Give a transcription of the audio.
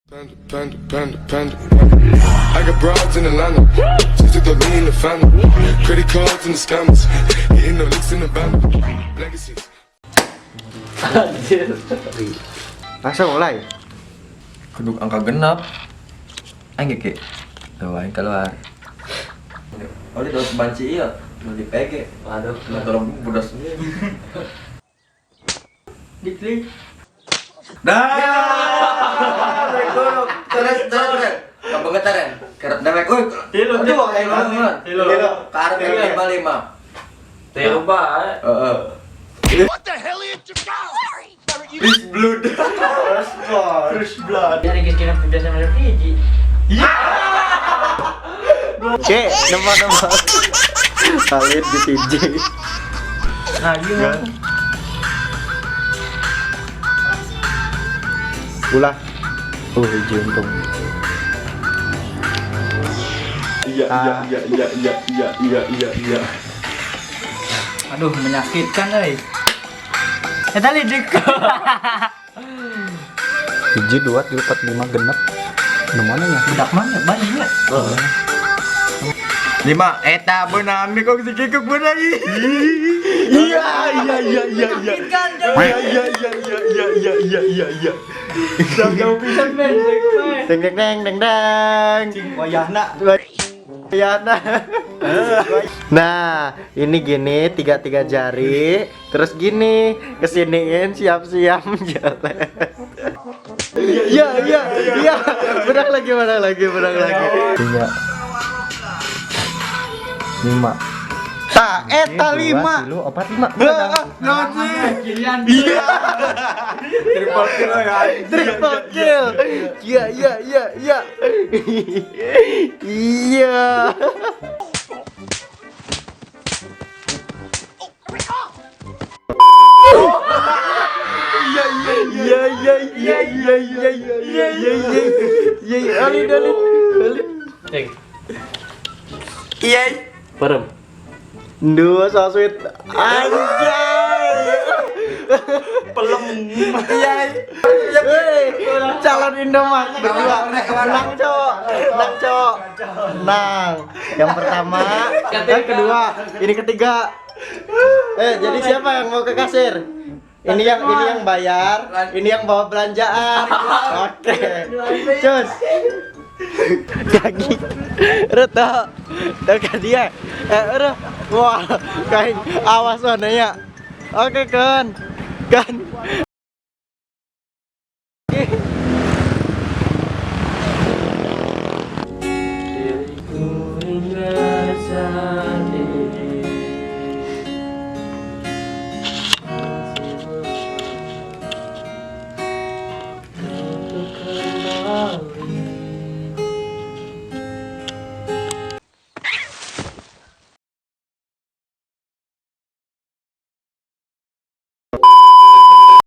Panda. I got broads in Atlanta. Just to throw me in the family. Credit cards and the scammers. Hitting the licks in the band. Legacies. Anjir. Langsung mulai. Keduk angka genap. Aing ge. Tuh aing keluar. Oh di dos banci ieu, nu di PG. Waduh, Nu tolong budas. diklik. Dah. Terus. Kamu ngetaran. Kerap demek. Euy. Tilu. Tilu. Karep yang 5. Tilu bae. Heeh. What the hell is your Rich blood. Fresh blood. Dari kira udah sama Fiji. Oke, nama-nama. Kalian di PJ. Nah, gimana? Ulah. Oh, hijau untung. Iya. Aduh, menyakitkan euy. Eta lidik. Hiji 2 3 4 5 genep. Nu mana nya? Budak mana banyak. 5 eta beunami kok sikikuk beunai. Iya. Jauh pisan men. Deng. Wayahna. Nah, ini gini 3 jari, terus gini kesiniin siap-siap jalan. Iya. Menang lagi. 3 5. Tak, eta 5. 4 5. Kilian. Triple kill ya. Triple kill. Iya. Iya. Iya. Alin. Iya. Perem. Dua so sweet. Anjay. Pelem. Iya. Calon Indomaret kedua. Nang, Cok. Nang. Yang pertama, yang kedua, ini ketiga. Jadi siapa yang mau ke kasir? Ini yang bayar, ini yang bawa belanjaan. Oke. Cus. Kaki. Reto. Dekat dia. Wah, kain awas warnanya. Oke, kan.